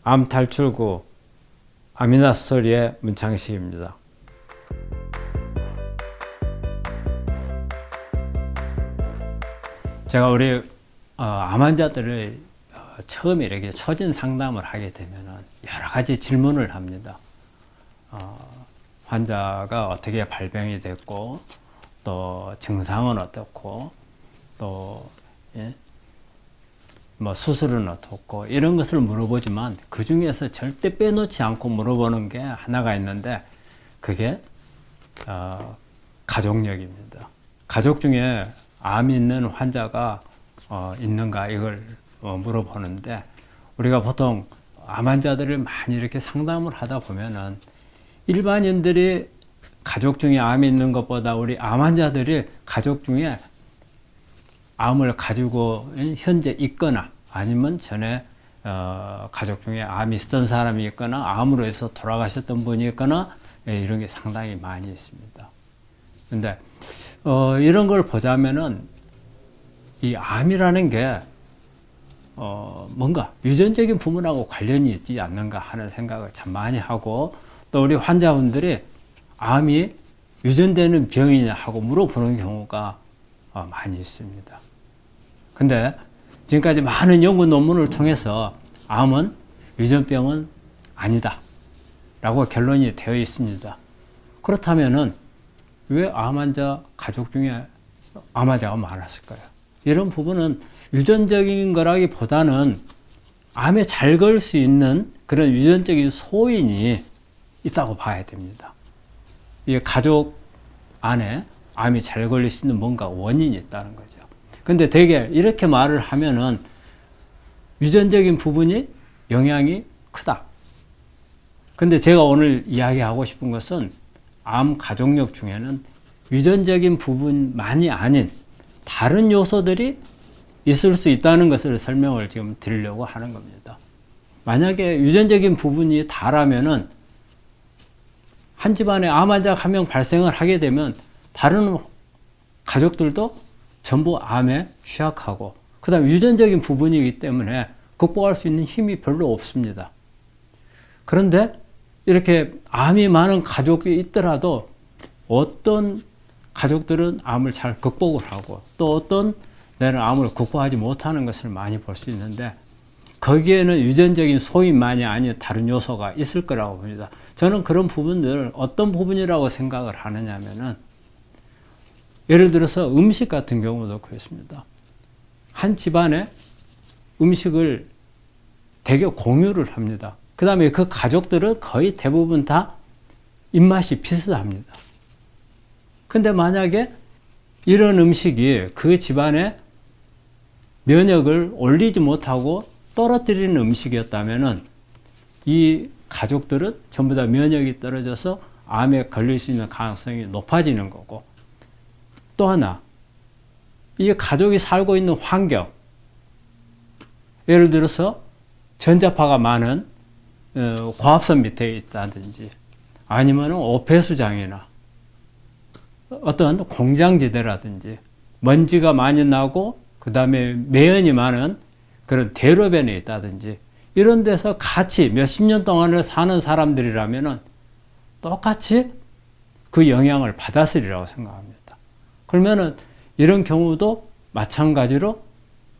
암 탈출구 아미나 스토리의 문창식입니다. 제가 우리 암 환자들을 처음에 이렇게 초진 상담을 하게 되면 여러 가지 질문을 합니다. 환자가 어떻게 발병이 됐고, 또 증상은 어떻고, 또 뭐 수술은 어떻고, 이런 것을 물어보지만 그 중에서 절대 빼놓지 않고 물어보는 게 하나가 있는데, 그게 가족력입니다. 가족 중에 암이 있는 환자가 있는가, 이걸 물어보는데, 우리가 보통 암 환자들을 많이 이렇게 상담을 하다 보면은 일반인들이 가족 중에 암이 있는 것보다 우리 암 환자들이 가족 중에 암을 가지고 현재 있거나 아니면 전에 가족 중에 암이 있었던 사람이 있거나 암으로 해서 돌아가셨던 분이 있거나 이런 게 상당히 많이 있습니다. 근데 이런 걸 보자면은 이 암이라는 게 뭔가 유전적인 부분하고 관련이 있지 않는가 하는 생각을 참 많이 하고, 또 우리 환자분들이 암이 유전되는 병이냐 하고 물어보는 경우가 많이 있습니다. 근데 지금까지 많은 연구 논문을 통해서 암은 유전병은 아니다 라고 결론이 되어 있습니다. 그렇다면은 왜 암 환자 가족 중에 암 환자가 많았을까요? 이런 부분은 유전적인 거라기보다는 암에 잘 걸 수 있는 그런 유전적인 소인이 있다고 봐야 됩니다. 이 가족 안에 암이 잘 걸릴 수 있는 뭔가 원인이 있다는 거죠. 근데 되게 이렇게 말을 하면은 유전적인 부분이 영향이 크다. 근데 제가 오늘 이야기하고 싶은 것은 암 가족력 중에는 유전적인 부분만이 아닌 다른 요소들이 있을 수 있다는 것을 설명을 지금 드리려고 하는 겁니다. 만약에 유전적인 부분이 다라면은 한 집안에 암 환자가 한 명 발생을 하게 되면 다른 가족들도 전부 암에 취약하고, 그 다음에 유전적인 부분이기 때문에 극복할 수 있는 힘이 별로 없습니다. 그런데 이렇게 암이 많은 가족이 있더라도 어떤 가족들은 암을 잘 극복을 하고, 또 어떤 데는 암을 극복하지 못하는 것을 많이 볼 수 있는데, 거기에는 유전적인 소인만이 아닌 다른 요소가 있을 거라고 봅니다. 저는 그런 부분들을 어떤 부분이라고 생각을 하느냐 하면은, 예를 들어서 음식 같은 경우도 그렇습니다. 한 집안에 음식을 되게 공유를 합니다. 그 다음에 그 가족들은 거의 대부분 다 입맛이 비슷합니다. 근데 만약에 이런 음식이 그 집안의 면역을 올리지 못하고 떨어뜨리는 음식이었다면은 이 가족들은 전부 다 면역이 떨어져서 암에 걸릴 수 있는 가능성이 높아지는 거고, 또 하나, 이 가족이 살고 있는 환경, 예를 들어서 전자파가 많은 고압선 밑에 있다든지, 아니면 오폐수장이나 어떤 공장지대라든지 먼지가 많이 나고 그 다음에 매연이 많은 그런 대로변에 있다든지, 이런 데서 같이 몇십 년 동안을 사는 사람들이라면 똑같이 그 영향을 받았으리라고 생각합니다. 그러면은 이런 경우도 마찬가지로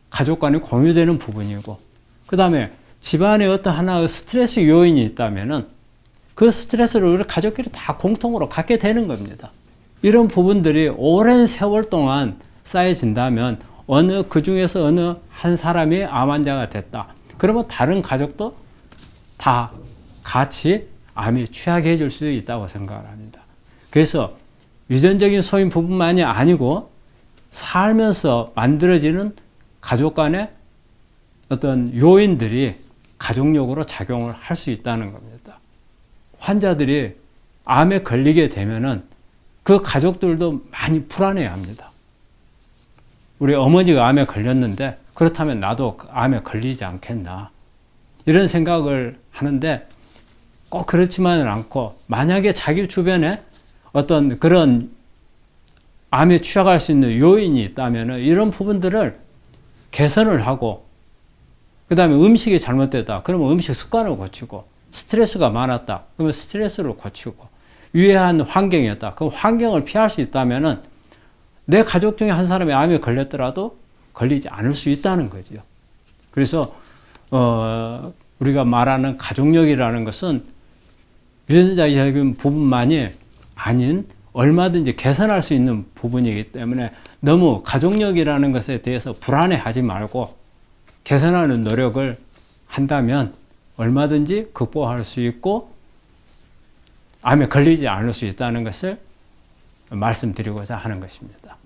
가족 간에 공유되는 부분이고, 그 다음에 집안에 어떤 하나의 스트레스 요인이 있다면은 그 스트레스를 우리 가족끼리 다 공통으로 갖게 되는 겁니다. 이런 부분들이 오랜 세월 동안 쌓여진다면 그 중에서 어느 한 사람이 암 환자가 됐다. 그러면 다른 가족도 다 같이 암이 취하게 해줄 수 있다고 생각을 합니다. 그래서 유전적인 소인 부분만이 아니고 살면서 만들어지는 가족 간의 어떤 요인들이 가족력으로 작용을 할 수 있다는 겁니다. 환자들이 암에 걸리게 되면은 그 가족들도 많이 불안해야 합니다. 우리 어머니가 암에 걸렸는데 그렇다면 나도 암에 걸리지 않겠나, 이런 생각을 하는데, 꼭 그렇지만은 않고, 만약에 자기 주변에 어떤 그런 암에 취약할 수 있는 요인이 있다면 이런 부분들을 개선을 하고, 그 다음에 음식이 잘못됐다. 그러면 음식 습관을 고치고, 스트레스가 많았다. 그러면 스트레스를 고치고, 유해한 환경이었다. 그 환경을 피할 수 있다면은 내 가족 중에 한 사람이 암에 걸렸더라도 걸리지 않을 수 있다는 거죠. 그래서 우리가 말하는 가족력이라는 것은 유전자적인 부분만이 아닌 얼마든지 개선할 수 있는 부분이기 때문에 너무 가족력이라는 것에 대해서 불안해하지 말고 개선하는 노력을 한다면 얼마든지 극복할 수 있고 암에 걸리지 않을 수 있다는 것을 말씀드리고자 하는 것입니다.